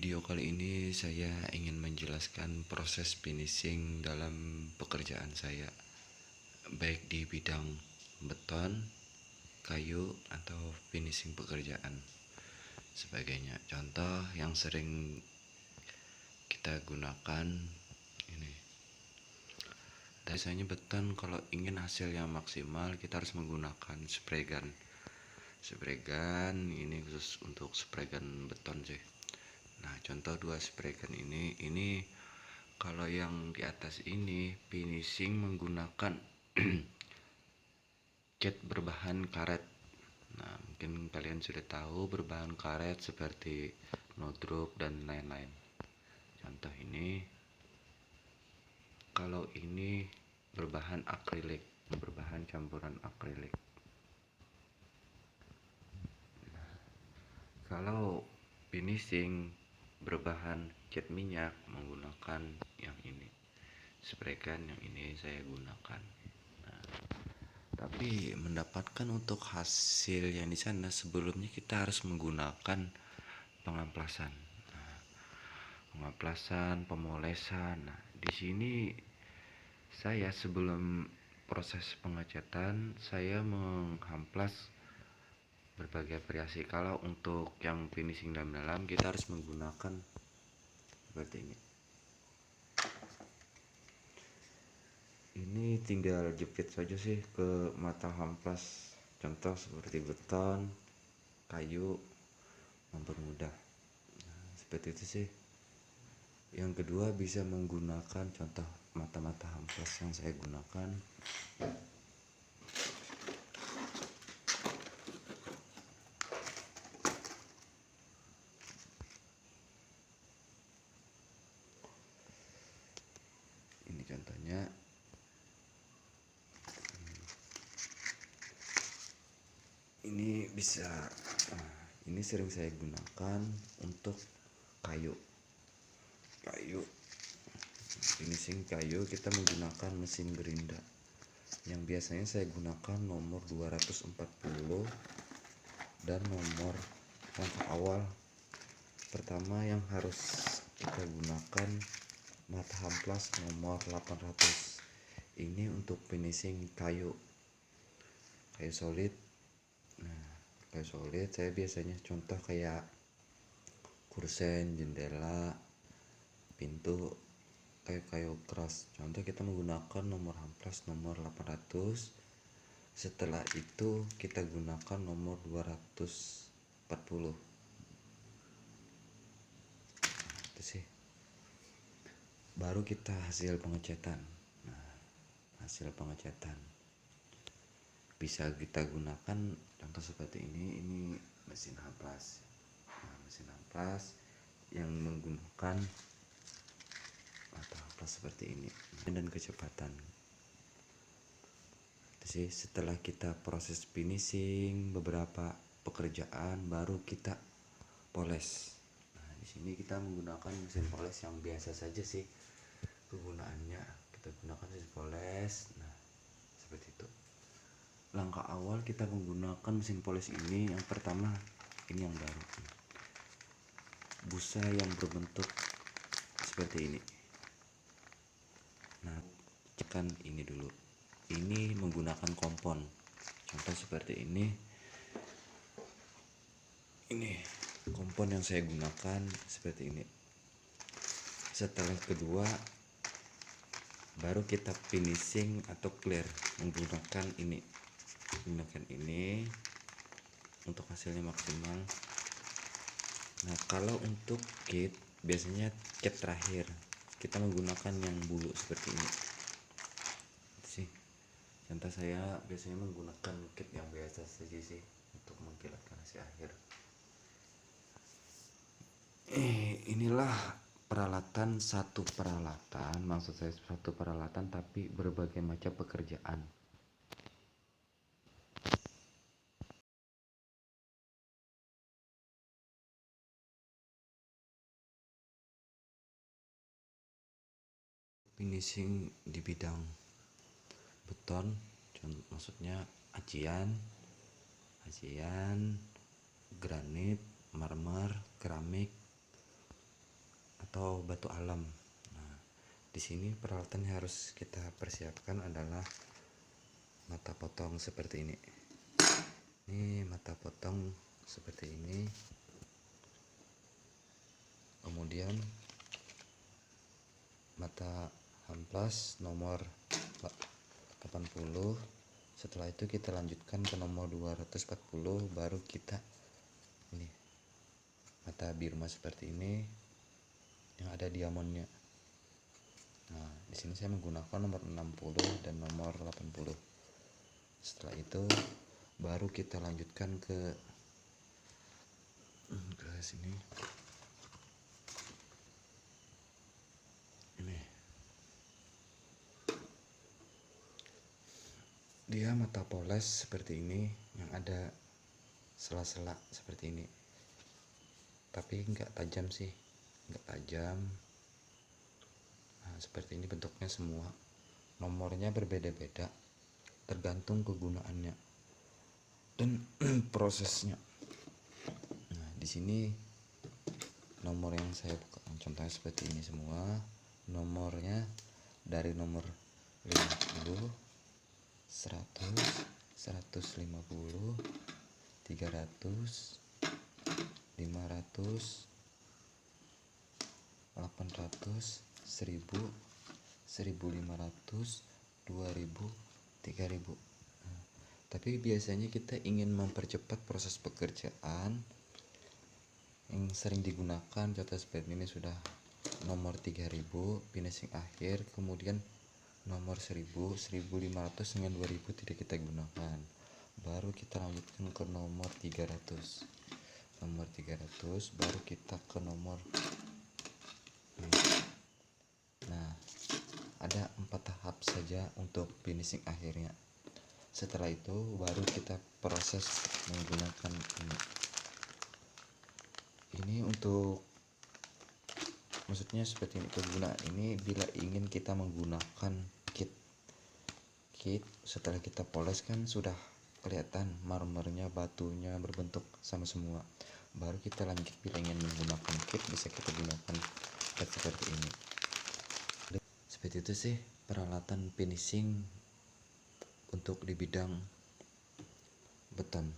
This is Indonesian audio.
video kali ini saya ingin menjelaskan proses finishing dalam pekerjaan saya, baik di bidang beton, kayu, atau finishing pekerjaan sebagainya. Contoh yang sering kita gunakan ini. Biasanya beton kalau ingin hasil yang maksimal kita harus menggunakan spray gun. Spray gun ini khusus untuk spray gun beton sih. Nah, contoh dua spray gun ini kalau yang di atas ini finishing menggunakan cat berbahan karet. Nah, mungkin kalian sudah tahu berbahan karet seperti nodrop dan lain-lain. Contoh ini, kalau ini berbahan akrilik, berbahan campuran akrilik. Kalau finishing berbahan cat minyak menggunakan yang ini, spray gun yang ini saya gunakan. Nah, tapi mendapatkan untuk hasil yang di sana sebelumnya kita harus menggunakan pengamplasan. Nah, pengamplasan, pemolesan. Nah, di sini saya sebelum proses pengecatan saya mengamplas berbagai variasi. Kalau untuk yang finishing dalam kita harus menggunakan seperti ini tinggal jepit saja sih ke mata amplas, contoh seperti beton, kayu, mempermudah. Nah, seperti itu sih. Yang kedua bisa menggunakan contoh mata-mata amplas yang saya gunakan. Ini contohnya. Ini bisa, ini sering saya gunakan untuk kayu finishing kayu. Kita menggunakan mesin gerinda yang biasanya saya gunakan nomor 240 dan nomor langkah awal pertama yang harus kita gunakan mata amplas nomor 800. Ini untuk finishing kayu solid. Nah, kayu solid saya biasanya contoh kayak kursen, jendela, pintu, kayu keras. Contoh kita menggunakan nomor amplas nomor 800. Setelah itu kita gunakan nomor 240. Itu sih. Baru kita hasil pengecatan. Nah, hasil pengecatan bisa kita gunakan contoh seperti ini mesin amplas. Nah, mesin amplas yang menggunakan mata amplas seperti ini dan kecepatan. Itu sih. Setelah kita proses finishing beberapa pekerjaan baru kita poles. Nah, di sini kita menggunakan mesin poles yang biasa saja sih kegunaannya. Kita gunakan mesin poles. Nah, seperti itu. Langkah awal kita menggunakan mesin poles ini, yang pertama ini yang baru, busa yang berbentuk seperti ini. Nah, cekan ini dulu. Ini menggunakan kompon. Contoh seperti ini. Ini kompon yang saya gunakan seperti ini. Setelah kedua baru kita finishing atau clear menggunakan ini untuk hasilnya maksimal. Nah, kalau untuk kit biasanya cat terakhir kita menggunakan yang bulu seperti ini. Itu sih. Contoh saya biasanya menggunakan kit yang biasa saja sih untuk mengkilatkan hasil akhir. Inilah satu peralatan, maksud saya satu peralatan tapi berbagai macam pekerjaan. Finishing di bidang beton, maksudnya acian, granit, marmer, keramik, atau batu alam. Nah, di sini peralatan yang harus kita persiapkan adalah mata potong seperti ini. Ini mata potong seperti ini. Kemudian mata amplas nomor 80. Setelah itu kita lanjutkan ke nomor 240, baru kita ini mata birma seperti ini yang ada diamondnya. Nah, di sini saya menggunakan nomor 60 dan nomor 80. Setelah itu baru kita lanjutkan ke sini. Ini dia mata poles seperti ini yang ada sela-sela seperti ini, tapi nggak tajam sih, nggak tajam. Nah, seperti ini bentuknya semua. Nomornya berbeda-beda tergantung kegunaannya dan prosesnya. Nah, di sini nomor yang saya buka contohnya seperti ini semua. Nomornya dari nomor 50, 100, 150, 300, 500, 800, 1000, 1500, 2000, 3000. Nah, tapi biasanya kita ingin mempercepat proses pekerjaan yang sering digunakan, contoh seperti ini sudah nomor 3000 finishing akhir, kemudian nomor 1000, 1500 dengan 2000 tidak kita gunakan, baru kita lanjutkan ke nomor 300. Nomor 300 baru kita ke nomor ini. Nah, ada 4 tahap saja untuk finishing akhirnya. Setelah itu baru kita proses menggunakan ini untuk, maksudnya seperti ini, kegunaan ini bila ingin kita menggunakan kit setelah kita poles kan sudah kelihatan marmernya, batunya berbentuk sama semua, baru kita lanjut bila ingin menggunakan kit bisa kita gunakan kit seperti ini. Seperti itu sih peralatan finishing untuk di bidang beton.